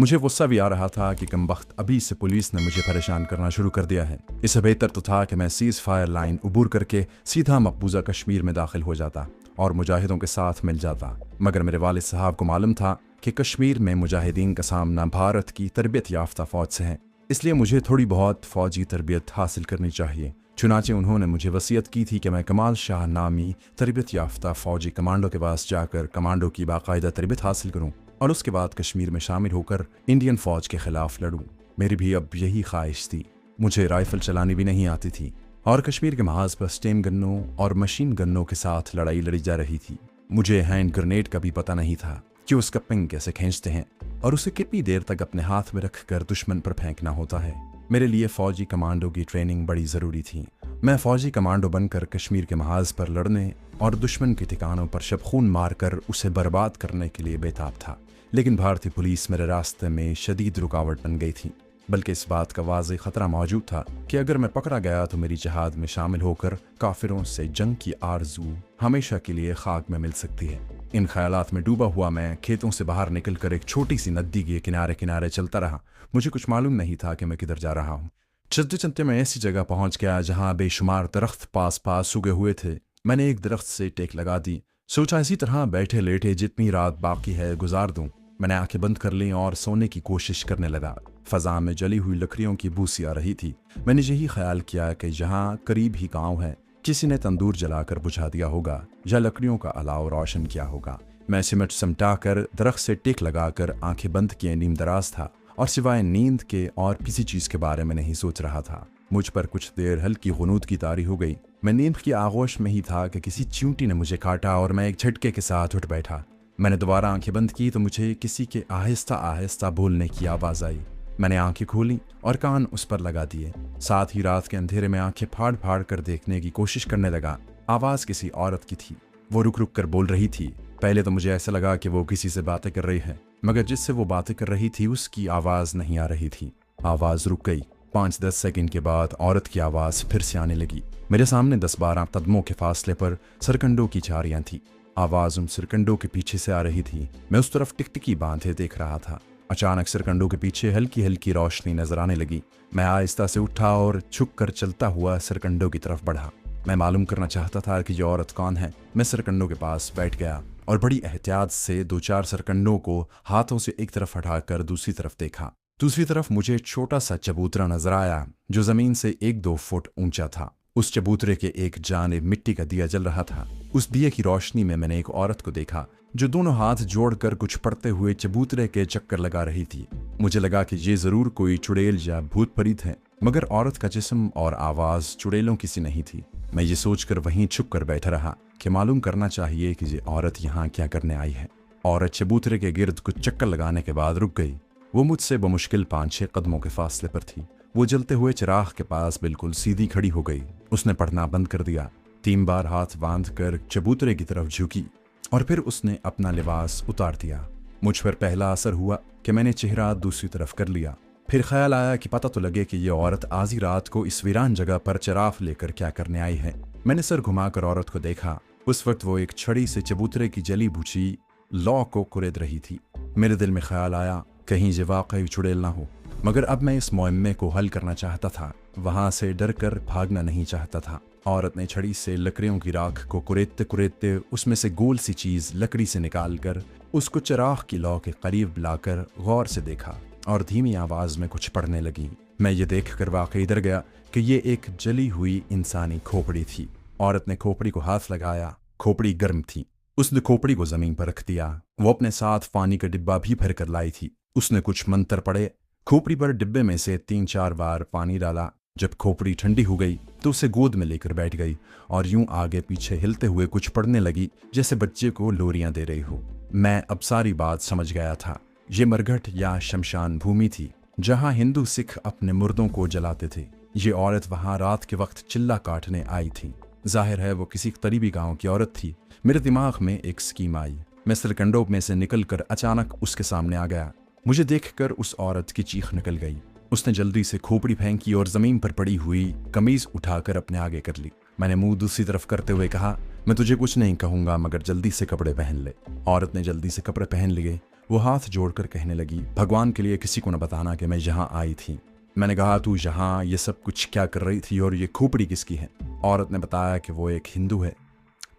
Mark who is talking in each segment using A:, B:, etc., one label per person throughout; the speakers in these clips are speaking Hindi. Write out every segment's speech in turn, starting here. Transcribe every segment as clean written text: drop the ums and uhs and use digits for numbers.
A: मुझे गुस्सा भी आ रहा था कि कमबख्त अभी से पुलिस ने मुझे परेशान करना शुरू कर दिया है। इससे बेहतर तो था कि मैं सीज़ फायर लाइन अबूर करके सीधा मकबूजा कश्मीर में दाखिल हो जाता और मुजाहिदों के साथ मिल जाता। मगर मेरे वालिद साहब को मालूम था कि कश्मीर में मुजाहिदीन का सामना भारत की तरबियत याफ्ता फ़ौज से है, इसलिए मुझे थोड़ी बहुत फ़ौजी तरबियत हासिल करनी चाहिए। चुनाचे उन्होंने मुझे वसीयत की थी कि मैं कमाल शाह नामी तरबियत याफ्ता फ़ौजी कमांडो के पास जाकर कमांडो की बाकायदा तरबियत हासिल करूँ और उसके बाद कश्मीर में शामिल होकर इंडियन फ़ौज के ख़िलाफ़ लड़ूँ। मेरी भी अब यही ख्वाहिश थी। मुझे राइफ़ल चलानी भी नहीं आती थी और कश्मीर के महाज पर स्टेम गन्नों और मशीन गन्नों के साथ लड़ाई लड़ी जा रही थी। मुझे हैंड ग्रेनेड का भी पता नहीं था कि उसका पिंग कैसे खींचते हैं और उसे कितनी देर तक अपने हाथ में रखकर दुश्मन पर फेंकना होता है। मेरे लिए फ़ौजी कमांडो की ट्रेनिंग बड़ी ज़रूरी थी। मैं फ़ौजी कमांडो बनकर कश्मीर के महाज पर लड़ने और दुश्मन के ठिकानों पर शब खून मारकर उसे बर्बाद करने के लिए बेताब था। लेकिन भारतीय पुलिस मेरे रास्ते में शदीद रुकावट बन गई थी। बल्कि इस बात का वाज़ेह ख़तरा मौजूद था कि अगर मैं पकड़ा गया तो मेरी जहाद में शामिल होकर काफिरों से जंग की आरजू हमेशा के लिए खाक में मिल सकती है। इन ख्यालात में डूबा हुआ मैं खेतों से बाहर निकलकर एक छोटी सी नदी के किनारे किनारे चलता रहा। मुझे कुछ मालूम नहीं था कि मैं किधर जा रहा हूँ। चलते चलते मैं ऐसी जगह पहुँच गया जहाँ बेशुमार दरख्त पास पास उगे हुए थे। मैंने एक दरख्त से टेक लगा दी। सोचा इसी तरह बैठे लेटे जितनी रात बाकी है गुजार दूँ। मैंने आंखें बंद कर ली और सोने की कोशिश करने लगा। फ़ज़ा में जली हुई लकड़ियों की बू सी आ रही थी। मैंने यही ख्याल किया कि जहाँ करीब ही गाँव है, किसी ने तंदूर जलाकर बुझा दिया होगा या लकड़ियों का अलाव रोशन किया होगा। मैं सिमट समटा कर दरख्त से टिक लगाकर आंखें बंद किए नीम दराज था और सिवाय नींद के और किसी चीज़ के बारे में नहीं सोच रहा था। मुझ पर कुछ देर हल्की गुनूद की तारी हो गई। मैं नींद की आगोश में ही था कि किसी चींटी ने मुझे काटा और मैं एक झटके के साथ उठ बैठा। मैंने दोबारा आंखें बंद की तो मुझे किसी के आहिस्ता आहिस्ता बोलने की आवाज़ आई। मैंने आंखें खोली और कान उस पर लगा दिए। साथ ही रात के अंधेरे में आंखें फाड़ फाड़ कर देखने की कोशिश करने लगा। आवाज़ किसी औरत की थी। वो रुक रुक कर बोल रही थी। पहले तो मुझे ऐसा लगा कि वो किसी से बातें कर रही है, मगर जिससे वो बातें कर रही थी उसकी आवाज़ नहीं आ रही थी। आवाज़ रुक गई। 5-10 सेकंड के बाद औरत की आवाज़ फिर से आने लगी। मेरे सामने 10-12 कदमों के फासले पर सरकंडों की झाड़ियाँ थी। आवाज़ उन सरकंडों के पीछे से आ रही थी। मैं उस तरफ टिकटिकी बांधे देख रहा था। अचानक सरकंडों के पीछे हल्की हल्की रोशनी नजर आने लगी। मैं आहिस्ता से उठा और झुक कर चलता हुआ सरकंडों की तरफ बढ़ा। मैं मालूम करना चाहता था कि ये औरत कौन है। मैं सरकंडों के पास बैठ गया और बड़ी एहतियात से 2-4 सरकंडों को हाथों से एक तरफ हटाकर दूसरी तरफ देखा। दूसरी तरफ मुझे छोटा सा चबूतरा नजर आया जो जमीन से 1-2 फुट ऊंचा था। उस चबूतरे के एक जानिब मिट्टी का दिया जल रहा था। उस दिए की रोशनी में मैंने एक औरत को देखा जो दोनों हाथ जोड़कर कुछ पढ़ते हुए चबूतरे के चक्कर लगा रही थी। मुझे लगा कि ये जरूर कोई चुड़ैल या भूत प्रेत है, मगर औरत का जिस्म और आवाज चुड़ैलों की सी नहीं थी। मैं ये सोचकर वहीं छुप कर बैठा रहा कि मालूम करना चाहिए कि ये औरत यहाँ क्या करने आई है। औरत चबूतरे के गिर्द कुछ चक्कर लगाने के बाद रुक गई। वो मुझसे बमुश्किल 5-6 कदमों के फासले पर थी। वो जलते हुए चिराग के पास बिल्कुल सीधी खड़ी हो गई। उसने पढ़ना बंद कर दिया। 3 बार हाथ बांध कर चबूतरे की तरफ झुकी और फिर उसने अपना लिबास उतार दिया। मुझ पर पहला असर हुआ कि मैंने चेहरा दूसरी तरफ कर लिया। फिर ख्याल आया कि पता तो लगे कि यह औरत आधी रात को इस वीरान जगह पर चिराग लेकर क्या करने आई है। मैंने सर घुमाकर औरत को देखा। उस वक्त वो एक छड़ी से चबूतरे की जली बुझी लौ को कुरेद रही थी। मेरे दिल में ख्याल आया कहीं ये वाकई चुड़ैल ना हो, मगर अब मैं इस मुअम्मे को हल करना चाहता था। वहां से डर कर भागना नहीं चाहता था। औरत ने छड़ी से लकड़ियों की राख को कुरेदते कुरेदते उसमें से गोल सी चीज लकड़ी से निकालकर उसको चिराग की लौ के करीब लाकर गौर से देखा और धीमी आवाज में कुछ पढ़ने लगी। मैं ये देखकर वाकई डर गया कि ये एक जली हुई इंसानी खोपड़ी थी। औरत ने खोपड़ी को हाथ लगाया। खोपड़ी गर्म थी। उसने खोपड़ी को जमीन पर रख दिया। वो अपने साथ पानी का डिब्बा भी भर कर लाई थी। उसने कुछ मंत्र पढ़े। खोपड़ी पर डिब्बे में से 3-4 बार पानी डाला। जब खोपड़ी ठंडी हो गई तो उसे गोद में लेकर बैठ गई और यूं आगे पीछे हिलते हुए कुछ पढ़ने लगी जैसे बच्चे को लोरियां दे रही हो। मैं अब सारी बात समझ गया था। ये मरघट या शमशान भूमि थी जहां हिंदू सिख अपने मुर्दों को जलाते थे। ये औरत वहां रात के वक्त चिल्ला काटने आई थी। जाहिर है वो किसी करीबी गांव की औरत थी। मेरे दिमाग में एक स्कीम आई। मैं सरकंडों में से निकलकर अचानक उसके सामने आ गया। मुझे देखकर उस औरत की चीख निकल गई। उसने जल्दी से खोपड़ी फेंकी और जमीन पर पड़ी हुई कमीज उठाकर अपने आगे कर ली। मैंने मुंह दूसरी तरफ करते हुए कहा, मैं तुझे कुछ नहीं कहूंगा मगर जल्दी से कपड़े पहन ले। औरत ने जल्दी से कपड़े पहन लिए। वो हाथ जोड़कर कहने लगी, भगवान के लिए किसी को न बताना कि मैं यहाँ आई थी। मैंने कहा, तू यहाँ ये सब कुछ क्या कर रही थी और ये खोपड़ी किसकी है? औरत ने बताया कि वो एक हिंदू है।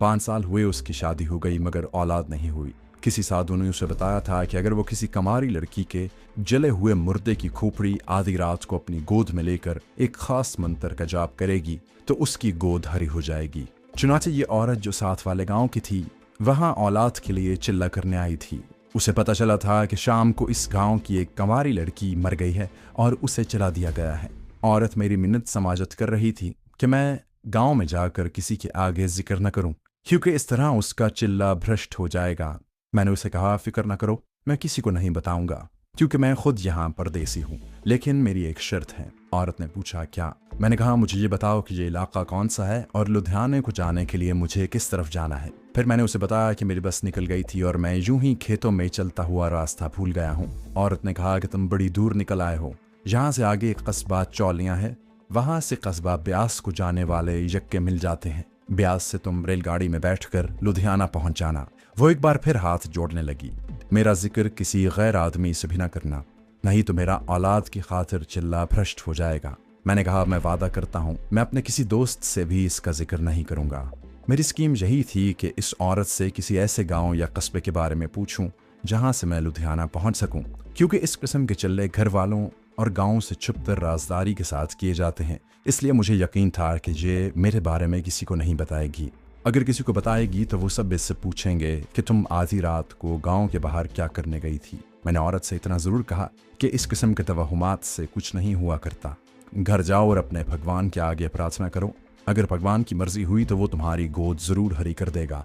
A: 5 साल हुए उसकी शादी हो गई मगर औलाद नहीं हुई। किसी साधु ने उसे बताया था कि अगर वो किसी कमारी लड़की के जले हुए मुर्दे की खोपड़ी आधी रात को अपनी गोद में लेकर एक खास मंत्र का जाप करेगी तो उसकी गोद हरी हो जाएगी। चुनाचे ये औरत जो साथ वाले गांव की थी वहां औलाद के लिए चिल्ला करने आई थी। उसे पता चला था कि शाम को इस गांव की एक कंवारी लड़की मर गई है और उसे जला दिया गया है। औरत मेरी मिन्नत समाजत कर रही थी कि मैं गांव में जाकर किसी के आगे जिक्र न करूं क्योंकि इस तरह उसका चिल्ला भ्रष्ट हो जाएगा। मैंने उसे कहा, फिक्र न करो, मैं किसी को नहीं बताऊंगा क्योंकि मैं खुद यहाँ परदेसी हूँ, लेकिन मेरी एक शर्त है। औरत ने पूछा, क्या? मैंने कहा, मुझे ये बताओ कि ये इलाका कौन सा है और लुधियाने को जाने के लिए मुझे किस तरफ जाना है। फिर मैंने उसे बताया कि मेरी बस निकल गई थी और मैं यूं ही खेतों में चलता हुआ रास्ता भूल गया हूँ। औरत ने कहा कि तुम बड़ी दूर निकल आए हो। यहाँ से आगे एक कस्बा चौलियाँ है, वहां से कस्बा ब्यास को जाने वाले यक्के मिल जाते हैं। ब्यास से तुम रेलगाड़ी में बैठकर लुधियाना पहुंच जाना। वो एक बार फिर हाथ जोड़ने लगी, मेरा जिक्र किसी गैर आदमी से भी ना करना, नहीं तो मेरा औलाद की खातिर चिल्ला भ्रष्ट हो जाएगा। मैंने कहा, मैं वादा करता हूँ मैं अपने किसी दोस्त से भी इसका जिक्र नहीं करूंगा। मेरी स्कीम यही थी कि इस औरत से किसी ऐसे गांव या कस्बे के बारे में पूछूं जहां से मैं लुधियाना पहुंच सकूं, क्योंकि इस किस्म के चिल्ले घर वालों और गांव से छुपकर राजदारी के साथ किए जाते हैं। इसलिए मुझे यकीन था कि ये मेरे बारे में किसी को नहीं बताएगी। अगर किसी को बताएगी तो वो सब इससे पूछेंगे कि तुम आधी रात को गांव के बाहर क्या करने गई थी। मैंने औरत से इतना ज़रूर कहा कि इस किस्म के तवहुमात से कुछ नहीं हुआ करता। घर जाओ और अपने भगवान के आगे प्रार्थना करो, अगर भगवान की मर्जी हुई तो वो तुम्हारी गोद ज़रूर हरी कर देगा।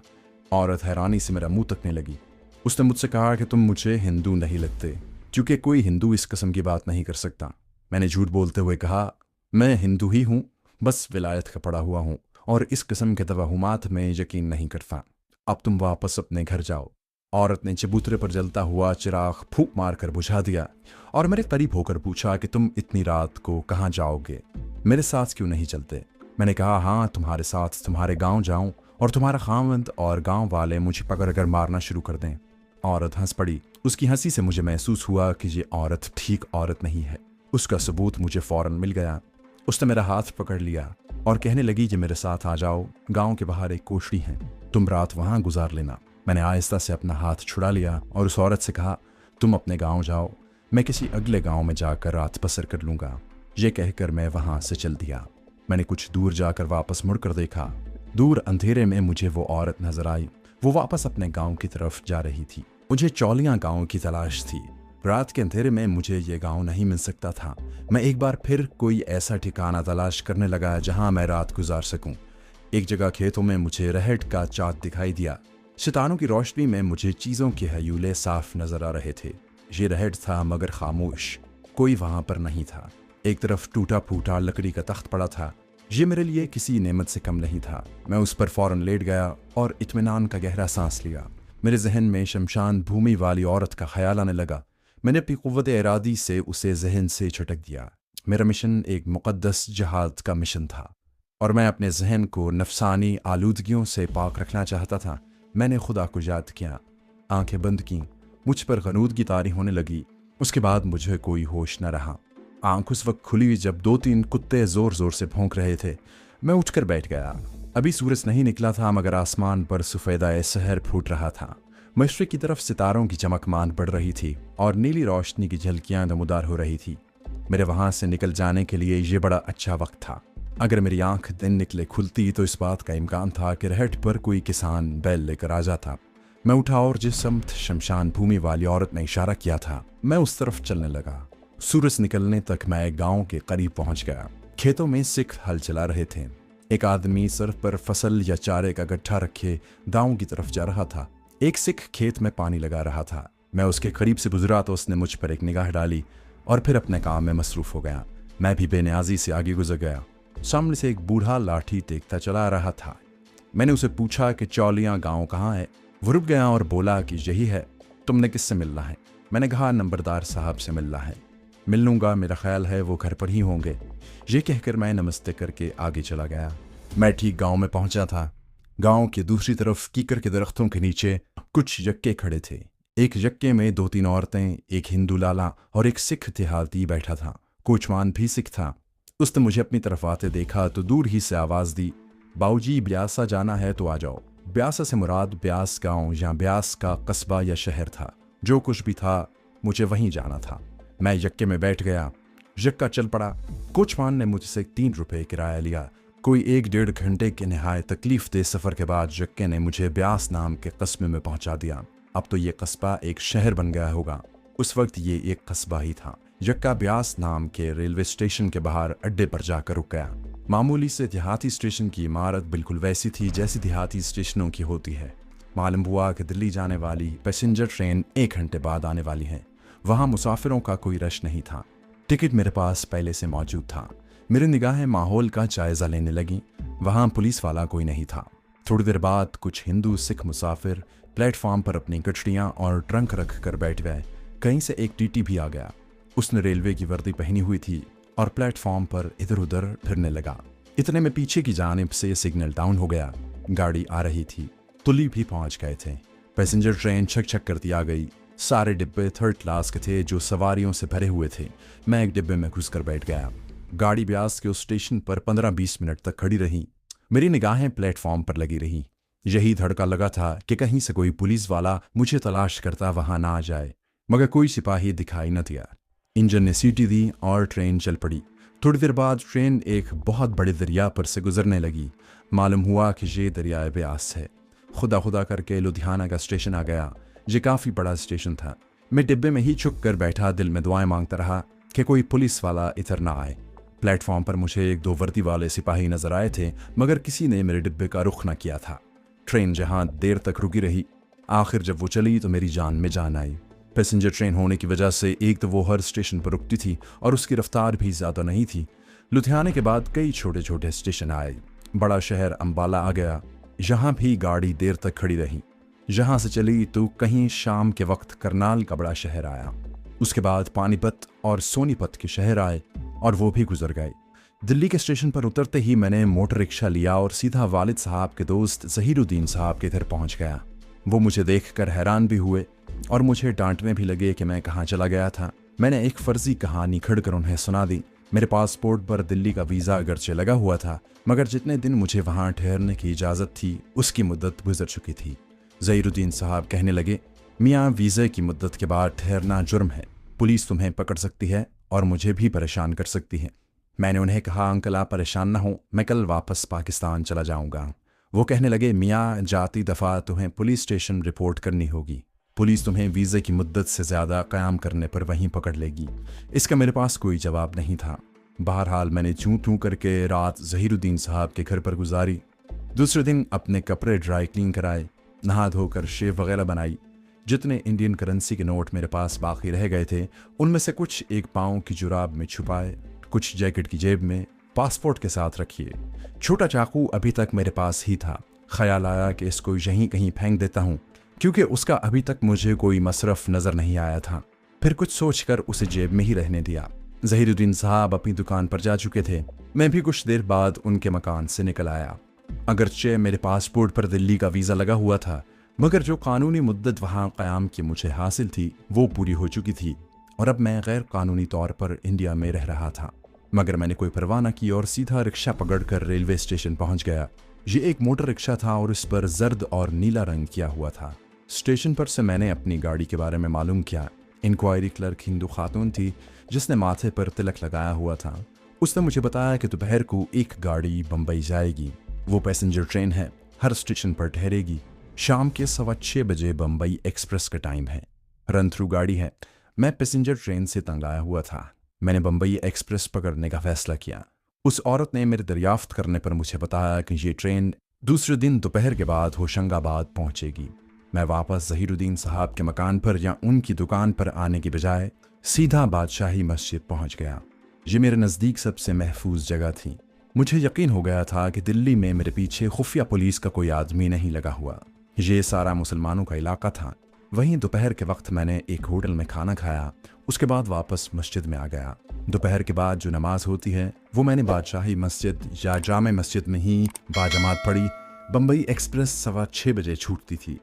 A: औरत हैरानी से मेरा मुंह तकने लगी। उसने मुझसे कहा कि तुम मुझे हिंदू नहीं लगते, क्योंकि कोई हिंदू इस किस्म की बात नहीं कर सकता। मैंने झूठ बोलते हुए कहा, मैं हिंदू ही हूँ, बस विलायत का पड़ा हुआ हूँ और इस किस्म के तवहुमात में यकीन नहीं करता। अब तुम वापस अपने घर जाओ। औरत ने चबूतरे पर जलता हुआ चिराग फूंक मारकर बुझा दिया और मेरे करीब होकर पूछा कि तुम इतनी रात को कहाँ जाओगे, मेरे साथ क्यों नहीं चलते? मैंने कहा, हाँ, तुम्हारे साथ तुम्हारे गांव जाऊं और तुम्हारा खावंद और गांव वाले मुझे पकड़ कर मारना शुरू कर दें। औरत हंस पड़ी। उसकी हंसी से मुझे महसूस हुआ कि ये औरत ठीक औरत नहीं है। उसका सबूत मुझे फौरन मिल गया। उसने मेरा हाथ पकड़ लिया और कहने लगी कि मेरे साथ आ जाओ, गांव के बाहर एक कोठरी है, तुम रात वहां गुजार लेना। मैंने आहिस्ता से अपना हाथ छुड़ा लिया और उस औरत से कहा, तुम अपने गांव जाओ, मैं किसी अगले गांव में जाकर रात बसर कर लूंगा। ये कहकर मैं वहां से चल दिया। मैंने कुछ दूर जाकर वापस मुड़कर देखा। दूर अंधेरे में मुझे वो औरत नजर आई। वो वापस अपने गांव की तरफ जा रही थी। मुझे चौलियां गांव की तलाश थी। रात के अंधेरे में मुझे ये गांव नहीं मिल सकता था। मैं एक बार फिर कोई ऐसा ठिकाना तलाश करने लगा जहां मैं रात गुजार सकूं। एक जगह खेतों में मुझे रहट का चाँद दिखाई दिया। सितारों की रोशनी में मुझे चीज़ों के हयूले साफ नजर आ रहे थे। ये रहट था मगर खामोश, कोई वहां पर नहीं था। एक तरफ टूटा फूटा लकड़ी का तख्त पड़ा था। ये मेरे लिए किसी नेमत से कम नहीं था। मैं उस पर फौरन लेट गया और इत्मीनान का गहरा सांस लिया। मेरे जहन में शमशान भूमि वाली औरत का ख्याल आने लगा। मैंने अपनी क़ुव्वत इरादी से उसे जहन से झटक दिया। मेरा मिशन एक मुक़द्दस जहाद का मिशन था और मैं अपने जहन को नफसानी आलूदगियों से पाक रखना चाहता था। मैंने खुदा को याद किया, आंखें बंद की। मुझ पर गनूदगी तारी होने लगी। उसके बाद मुझे कोई होश न रहा। आंख उस वक्त खुली जब 2-3 कुत्ते ज़ोर ज़ोर से भौंक रहे थे। मैं उठकर बैठ गया। अभी सूरज नहीं निकला था मगर आसमान पर सफ़ेदा सहर फूट रहा था। मशरिक़ की तरफ सितारों की चमक मान पड़ रही थी और नीली रोशनी की झलकियाँ नमूदार हो रही थी। मेरे वहाँ से निकल जाने के लिए ये बड़ा अच्छा वक्त था। अगर मेरी आंख दिन निकले खुलती तो इस बात का इम्कान था कि रहट पर कोई किसान बैल लेकर आ जाता। मैं उठा और जिस समत शमशान भूमि वाली औरत ने इशारा किया था मैं उस तरफ चलने लगा। सूरज निकलने तक मैं गांव के करीब पहुंच गया। खेतों में सिख हल चला रहे थे। एक आदमी सर पर फसल या चारे का गट्ठा रखे गांव की तरफ जा रहा था। एक सिख खेत में पानी लगा रहा था। मैं उसके करीब से गुजरा तो उसने मुझ पर एक निगाह डाली और फिर अपने काम में मसरूफ हो गया। मैं भी बेनियाजी से आगे गुजर गया। सामने से एक बूढ़ा लाठी टेकता चला आ रहा था। मैंने उसे पूछा कि चौलियां गांव कहाँ है। वो रुक गया और बोला कि यही है, तुमने किससे मिलना है? मैंने कहा, नंबरदार साहब से मिलना है। मिल लूँगा, मेरा ख्याल है वो घर पर ही होंगे। ये कहकर मैं नमस्ते करके आगे चला गया। मैं ठीक गांव में पहुंचा था। गांव की दूसरी तरफ कीकर के दरख्तों के नीचे कुछ यक्के खड़े थे। एक यक्के में 2-3 औरतें, एक हिंदू लाला और एक सिख देहाती बैठा था। कोचवान भी सिख था। उसने मुझे अपनी तरफ आते देखा तो दूर ही से आवाज़ दी, बाऊजी ब्यासा जाना है तो आ जाओ। ब्यासा से मुराद ब्यास गांव या ब्यास का कस्बा या शहर था। जो कुछ भी था मुझे वहीं जाना था। मैं यक्के में बैठ गया। यक्का चल पड़ा। कोचवान ने मुझसे 3 रुपए किराया लिया। कोई 1-1.5 घंटे के नहायत तकलीफ दे सफ़र के बाद यक्के ने मुझे ब्यास नाम के कस्बे में पहुंचा दिया। अब तो ये कस्बा एक शहर बन गया होगा। उस वक्त ये एक कस्बा ही था। यक्का ब्यास नाम के रेलवे स्टेशन के बाहर अड्डे पर जाकर रुक गया। मामूली से देहाती स्टेशन की इमारत बिल्कुल वैसी थी जैसी देहाती स्टेशनों की होती है। मालूम हुआ कि दिल्ली जाने वाली पैसेंजर ट्रेन 1 घंटे बाद आने वाली है। वहाँ मुसाफिरों का कोई रश नहीं था। टिकट मेरे पास पहले से मौजूद था। मेरी निगाहें माहौल का जायजा लेने लगी। वहाँ पुलिस वाला कोई नहीं था। थोड़ी देर बाद कुछ हिंदू सिख मुसाफिर प्लेटफॉर्म पर अपनी कचड़ियाँ और ट्रंक रख कर बैठ गए। कहीं से एक टीटी भी आ गया। उसने रेलवे की वर्दी पहनी हुई थी और प्लेटफॉर्म पर इधर उधर फिरने लगा। इतने में पीछे की जानिब से सिग्नल डाउन हो गया। गाड़ी आ रही थी। तुली भी पहुंच गए थे। पैसेंजर ट्रेन छक छक करती आ गई। सारे डिब्बे 3rd क्लास के थे जो सवारियों से भरे हुए थे। मैं एक डिब्बे में घुसकर बैठ गया। गाड़ी ब्यास के उस स्टेशन पर 15-20 मिनट तक खड़ी रही। मेरी निगाहें प्लेटफॉर्म पर लगी रही। यही धड़का लगा था कि कहीं से कोई पुलिस वाला मुझे तलाश करता वहां ना आ जाए, मगर कोई सिपाही दिखाई न दिया। इंजन ने सीटी दी और ट्रेन चल पड़ी। थोड़ी देर बाद ट्रेन एक बहुत बड़े दरिया पर से गुजरने लगी। मालूम हुआ कि ये दरियाए ब्यास है। खुदा खुदा करके लुधियाना का स्टेशन आ गया। ये काफ़ी बड़ा स्टेशन था। मैं डिब्बे में ही छुप कर बैठा दिल में दुआएं मांगता रहा कि कोई पुलिस वाला इधर ना आए। प्लेटफॉर्म पर मुझे 1-2 वर्दी वाले सिपाही नजर आए थे, मगर किसी ने मेरे डिब्बे का रुख न किया था। ट्रेन जहां देर तक रुकी रही, आखिर जब वो चली तो मेरी जान में जान आई। पैसेंजर ट्रेन होने की वजह से एक तो वो हर स्टेशन पर रुकती थी और उसकी रफ्तार भी ज़्यादा नहीं थी। लुधियाने के बाद कई छोटे छोटे स्टेशन आए। बड़ा शहर अम्बाला आ गया। यहाँ भी गाड़ी देर तक खड़ी रही। यहाँ से चली तो कहीं शाम के वक्त करनाल का बड़ा शहर आया। उसके बाद पानीपत और सोनीपत के शहर आए और वो भी गुजर गए। दिल्ली के स्टेशन पर उतरते ही मैंने मोटर रिक्शा लिया और सीधा वालिद साहब के दोस्त ज़हीरुद्दीन साहब के घर पहुंच गया। वो मुझे देखकर हैरान भी हुए और मुझे डांटने भी लगे कि मैं कहाँ चला गया था। मैंने एक फर्जी कहानी खड़कर उन्हें सुना दी। मेरे पासपोर्ट पर दिल्ली का वीज़ा अगरचे लगा हुआ था, मगर जितने दिन मुझे वहाँ ठहरने की इजाज़त थी उसकी मुद्दत गुजर चुकी थी। ज़हीरुद्दीन साहब कहने लगे, मियाँ वीज़े की मुद्दत के बाद ठहरना जुर्म है। पुलिस तुम्हें पकड़ सकती है और मुझे भी परेशान कर सकती है। मैंने उन्हें कहा, अंकल आप परेशान ना हो, मैं कल वापस पाकिस्तान चला जाऊंगा। वो कहने लगे, मियाँ जाती दफ़ा तुम्हें पुलिस स्टेशन रिपोर्ट करनी होगी। पुलिस तुम्हें वीज़े की मुद्दत से ज़्यादा क़याम करने पर वहीं पकड़ लेगी। इसका मेरे पास कोई जवाब नहीं था। बहरहाल मैंने चूँ तूँ करके रात ज़हीरुद्दीन साहब के घर पर गुजारी। दूसरे दिन अपने कपड़े ड्राई क्लीन कराए, नहा धोकर शेव वगैरह बनाई। जितने इंडियन करेंसी के नोट मेरे पास बाकी रह गए थे उनमें से कुछ एक पाँव की जुराब में छुपाए, कुछ जैकेट की जेब में, पासपोर्ट के साथ रखिए। छोटा चाकू अभी तक मेरे पास ही था। ख्याल आया कि इसको यहीं कहीं फेंक देता हूँ, क्योंकि उसका अभी तक मुझे कोई मसरफ नज़र नहीं आया था। फिर कुछ सोचकर उसे जेब में ही रहने दिया। ज़हीरुद्दीन साहब अपनी दुकान पर जा चुके थे। मैं भी कुछ देर बाद उनके मकान से निकल आया। अगरचे मेरे पासपोर्ट पर दिल्ली का वीज़ा लगा हुआ था, मगर जो कानूनी मुद्दत वहाँ क़याम की मुझे हासिल थी वो पूरी हो चुकी थी और अब मैं गैर कानूनी तौर पर इंडिया में रह रहा था। मगर मैंने कोई परवाह न की और सीधा रिक्शा पकड़कर रेलवे स्टेशन पहुंच गया। ये एक मोटर रिक्शा था और इस पर जर्द और नीला रंग किया हुआ था। स्टेशन पर से मैंने अपनी गाड़ी के बारे में मालूम किया। इंक्वायरी क्लर्क हिंदू खातून थी जिसने माथे पर तिलक लगाया हुआ था। उसने मुझे बताया कि दोपहर को एक गाड़ी बम्बई जाएगी। वो पैसेंजर ट्रेन है, हर स्टेशन पर ठहरेगी। शाम के 6:15 बजे बम्बई एक्सप्रेस का टाइम है। रन थ्रू गाड़ी है। मैं पैसेंजर ट्रेन से तंग आया हुआ था। मैंने बम्बई एक्सप्रेस पकड़ने का फैसला किया। उस औरत ने मेरे दरियाफ्त करने पर मुझे बताया कि ये ट्रेन दूसरे दिन दोपहर के बाद होशंगाबाद पहुंचेगी। मैं वापस ज़हीरुद्दीन साहब के मकान पर या उनकी दुकान पर आने की बजाय सीधा बादशाही मस्जिद पहुंच गया। ये मेरे नज़दीक सबसे महफूज जगह थी। मुझे यकीन हो गया था कि दिल्ली में मेरे पीछे खुफिया पुलिस का कोई आदमी नहीं लगा हुआ। ये सारा मुसलमानों का इलाका था। वहीं दोपहर के वक्त मैंने एक होटल में खाना खाया। उसके बाद वापस मस्जिद में आ गया। दोपहर के बाद जो नमाज होती है वो मैंने बादशाही मस्जिद या जामे मस्जिद में ही बाजमात पढ़ी। बम्बई एक्सप्रेस 6:15 बजे छूटती थी।